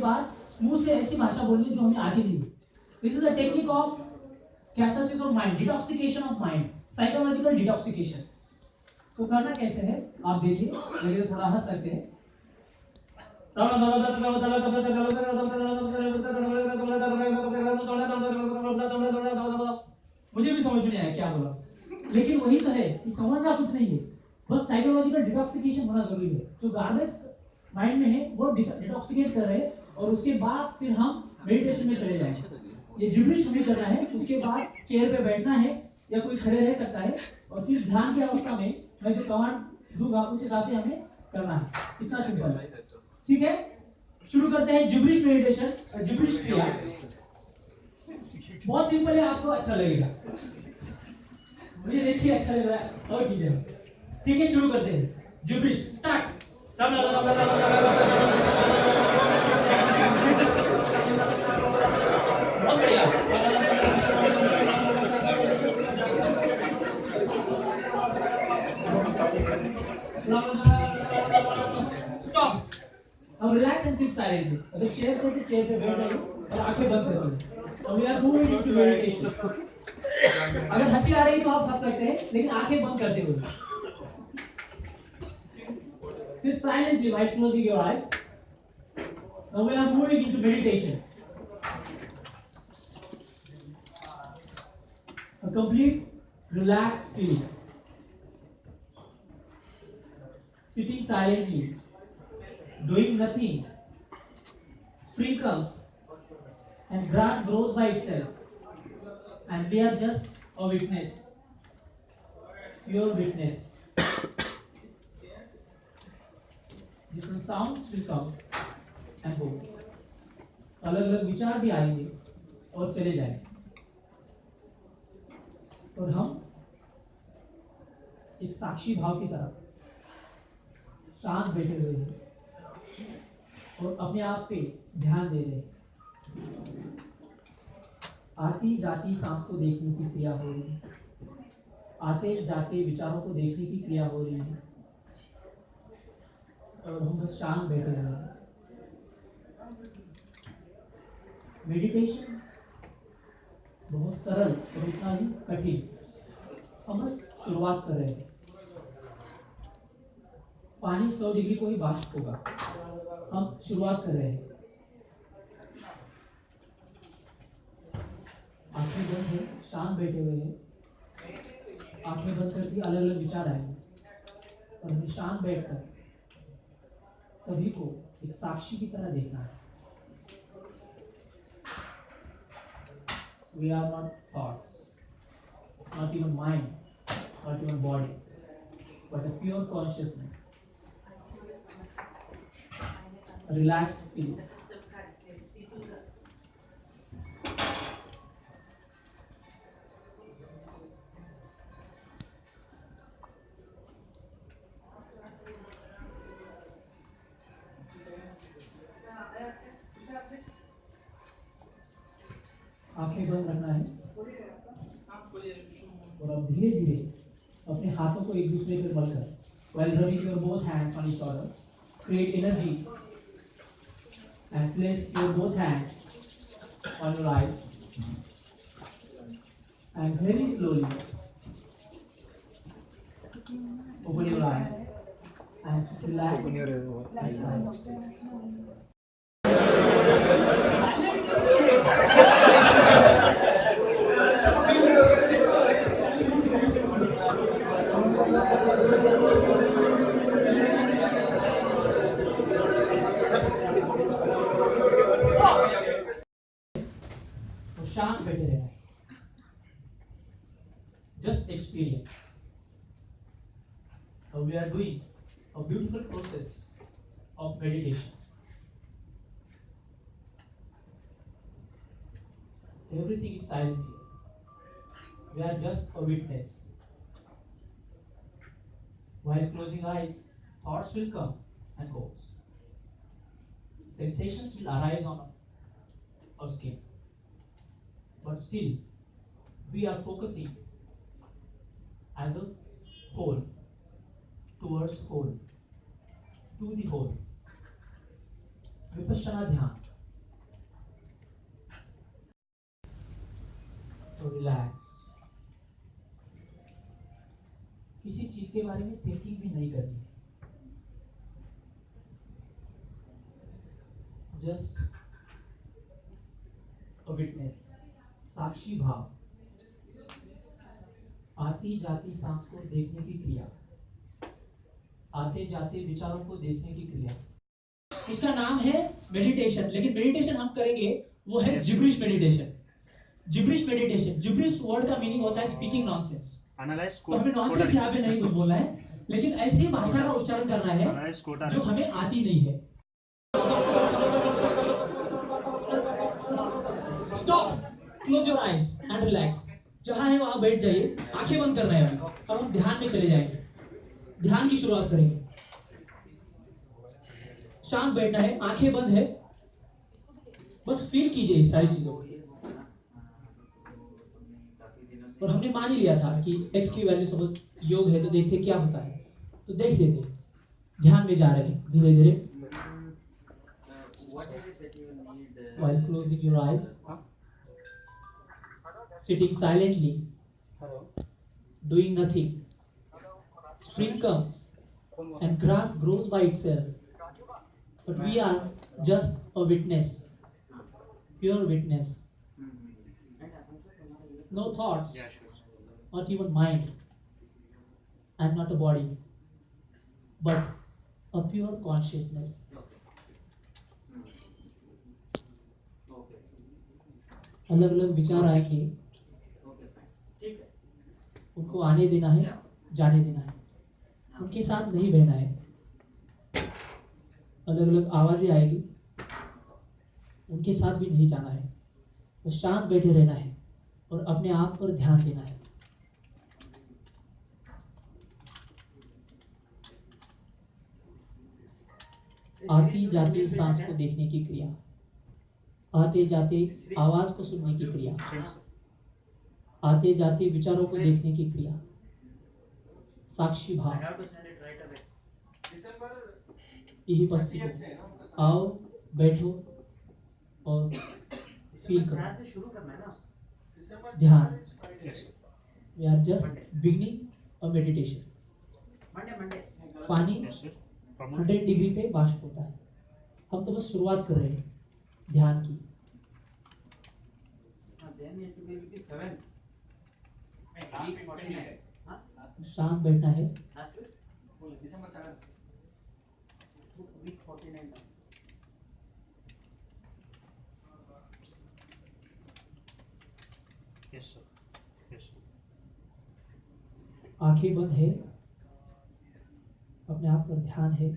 बाद मुंह से ऐसी भाषा बोलनी जो हमें आती नहीं। This is a technique of catharsis of mind, detoxication of mind, psychological detoxication. तो करना कैसे है आप देखिए, लगे थोड़ा हंस सकते हैं। मुझे भी समझ में नहीं आया क्या बोला, लेकिन वही तो है कि समझना कुछ नहीं है, बस साइकोलॉजिकल डिटॉक्सिकेशन होना जरूरी है। जो गार्बेज माइंड में है वो डिटॉक्सिकेट कर रहे हैं, और उसके बाद फिर हम मेडिटेशन में चले जाएंगे। ये जिब्रिश हमें करना है, उसके बाद चेयर पे बैठना है या कोई खड़े रह सकता है, और फिर ध्यान की अवस्था में मैं जो कमांड दूंगा उस हिसाब से हमें करना है। इतना सिंपल है, ठीक है। शुरू करते हैं जिब्रिश मेडिटेशन। जिब्रिश किया बहुत सिंपल है, आपको अच्छा लगेगा, मुझे देखिए अच्छा लग रहा है, और ठीक है शुरू करते हैं। Gibberish start. बहुत बढ़िया। स्टॉप। अब रिलैक्स एंड सिट साइलेंटली। अगर चेयर से चेयर पे बैठ जाइए और आंखें बंद कर लीजिए। अब we are moving into meditation. अगर हंसी आ रही है तो आप हंस सकते हैं, लेकिन आंखें बंद करते हुए। Sit silently while closing your eyes. Now we are moving into meditation. A complete relaxed feeling. Sitting silently, doing nothing. Spring comes and grass grows by itself, and we are just a witness, pure witness. Different sounds will come and go. अलग अलग विचार भी आएंगे और चले जाएंगे, और हम एक साक्षी भाव की तरह शांत बैठे हुए हैं और अपने आप पे ध्यान दे रहे हैं। आती जाती सांस को देखने की क्रिया हो रही है, आते जाते विचारों को देखने की क्रिया हो रही है, और हम बस शांत बैठे हुए हैं। मेडिटेशन बहुत सरल और उतना ही कठिन, हम बस शुरुआत कर रहे हैं। पानी 100 डिग्री को ही वाष्प होगा, हम शुरुआत कर रहे हैं। आंखें बंद है, शांत बैठे हुए हैं। आंखें बंद करती अलग अलग विचार आएंगे, और हमें शांत बैठकर सभी को एक साक्षी की तरह देखना है। We are not thoughts, not even mind, not even body, but a pure consciousness, a relaxed feeling. आंखें बंद रखना है, और अब धीरे धीरे अपने हाथों को एक दूसरे पर मलकर, while rubbing your both hands on each other, create energy and place your both hands on your eyes, and very slowly open your eyes and relax. Open your eyes. शांत बैठे रहना है, just experience. Now we are doing a beautiful process of meditation. Everything is silent here. We are just a witness. While closing eyes, thoughts will come and go. Sensations will arise on our skin. But still, we are focusing as a whole, towards whole, to the whole. Vipassana ध्यान relax. किसी चीज के बारे में thinking भी नहीं करनी है, जस्ट अ विटनेस, साक्षी भाव, आती जाती सांस को देखने की क्रिया, आते जाते विचारों को देखने की क्रिया। इसका नाम है मेडिटेशन, लेकिन मेडिटेशन हम करेंगे वो है gibberish meditation. Gibberish meditation, gibberish word का मीनिंग होता है स्पीकिंग नॉनसेंस। तो हमें नॉनसेंस यहाँ पे नहीं कुछ बोलना है, लेकिन ऐसी भाषा का उच्चारण करना है जो हमें आती नहीं है। Stop, close your eyes and relax. जहां है वहां बैठ जाइए, आंखें बंद करना है अभी, और हम ध्यान में चले जाएंगे, ध्यान की शुरुआत करेंगे। शांत बैठना है, आंखें बंद है, बस फील कीजिए इस सारी चीजों को। और हमने मान ही लिया था कि x की वैल्यू सपोज योग है, तो देखते क्या होता है, तो देख लेते, ध्यान में जा रहे हैं धीरे धीरे। While closing your eyes, sitting silently, doing nothing, spring comes and grass grows by itself, but we are just a witness, pure witness. No thoughts, not even mind, and not a body, but a pure consciousness. अलग अलग विचार आएंगे, उनको आने देना है, जाने देना है, उनके साथ नहीं बहना है। अलग अलग आवाजें आएगी, उनके साथ भी नहीं जाना है, तो शांत बैठे रहना है और अपने आप पर ध्यान देना है। आती जाती सांस को देखने की क्रिया, आते जाते आवाज को सुनने की क्रिया, आते जाते विचारों को देखने की क्रिया, साक्षी भाव। यही पश्चिम, आओ बैठो और फील करो, ध्यान। We are just beginning a meditation. पानी 100 डिग्री पे वाष्प होता है, हम तो बस शुरुआत कर रहे हैं ध्यान की। शांत बैठना है, आंखें बंद है, अपने आप पर ध्यान है।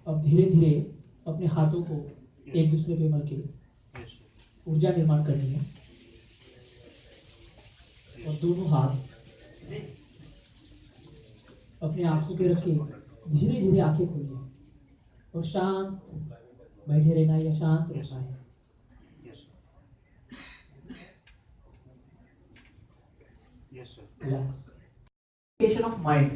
अब धीरे धीरे अपने हाथों को एक दूसरे पे मल के ऊर्जा निर्माण करनी है, और दोनों हाथ अपने आंखों पे रख के धीरे धीरे आंखें खोलनी है और शांत बैठे रहना है या शांत रहना है। रिलैक्सेशन ऑफ माइंड,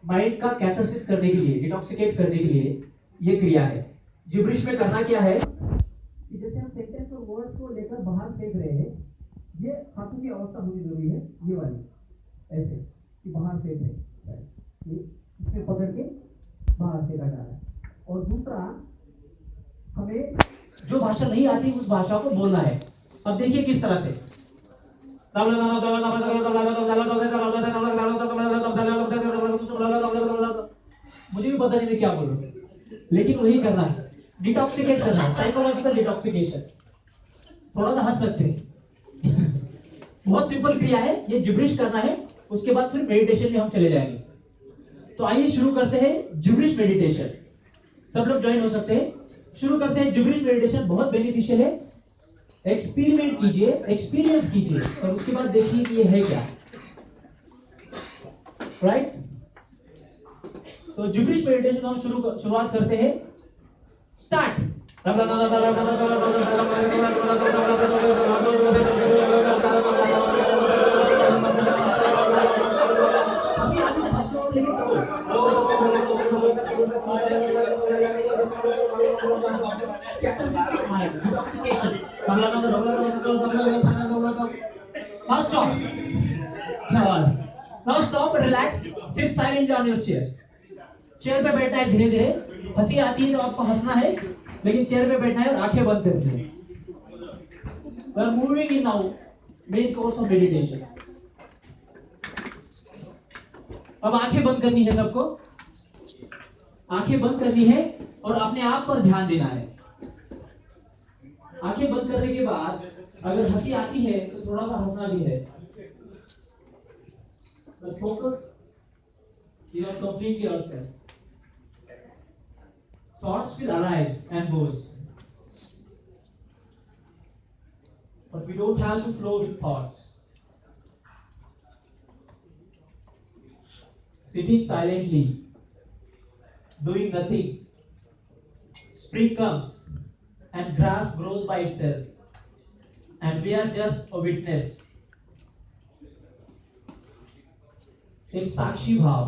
माइंड का कैथारसिस करने के लिए, डिटॉक्सिकेट करने के लिए ये क्रिया है। जिब्रिश में करना क्या है कि जैसे हम सेंटेंस और वर्ड्स को लेकर बाहर फेंक रहे हैं, ये हाथों की अवस्था होनी जरूरी है, ये वाली ऐसे कि बाहर फेंक रहे हैं, ये इसमें पकड़ के बाहर फेंका जा रहा है। और दूसरा, हमें जो भाषा नहीं आती उस भाषा को बोलना है। अब देखिए किस तरह से, मुझे भी पता नहीं मैं क्या बोलूं, लेकिन वही करना है, डिटॉक्सिकेट करना है, साइकोलॉजिकल डिटॉक्सिकेशन। थोड़ा सा हंस सकते हैं बहुत सिंपल क्रिया है, ये जिब्रिश करना है, उसके बाद फिर मेडिटेशन में हम चले जाएंगे। तो आइए शुरू करते हैं जिब्रिश मेडिटेशन। सब लोग ज्वाइन हो सकते हैं, शुरू करते हैं। जिब्रिश मेडिटेशन बहुत बेनिफिशियल है, एक्सपेरिमेंट कीजिए, एक्सपीरियंस कीजिए, और उसके बाद देखिए कि ये है क्या, राइट। तो जिब्रिश मेडिटेशन हम शुरुआत करते हैं, start. Detoxification. Now stop. Now stop, relax, sit silently on your chair. Chair पे बैठना है धीरे धीरे। हंसी आती है तो आपको हंसना है, लेकिन चेयर पे बैठना है और आंखें बंद करनी है। We are moving in now main course of meditation. अब आंखें बंद करनी है सबको, आंखें बंद करनी है और अपने आप पर ध्यान देना है। आंखें बंद करने के बाद अगर हंसी आती है तो थोड़ा सा हंसना भी है। But focus, you are completely yourself. Thoughts will arise and goes, but we don't have to flow with thoughts. Sitting silently, doing nothing, spring comes and grass grows by itself, and we are just a witness. एक साक्षी भाव,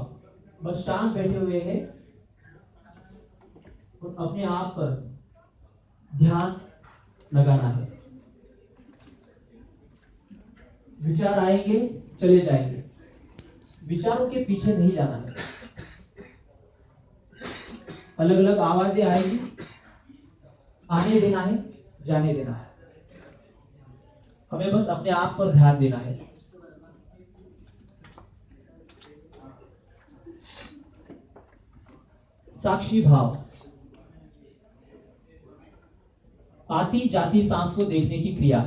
बस शांत बैठे हुए हैं और अपने आप पर ध्यान लगाना है। विचार आएंगे, चले जाएंगे, विचारों के पीछे नहीं जाना है। अलग अलग आवाजें आएगी, आने देना है, जाने देना है। हमें बस अपने आप पर ध्यान देना है। साक्षी भाव, आती जाती सांस को देखने की क्रिया।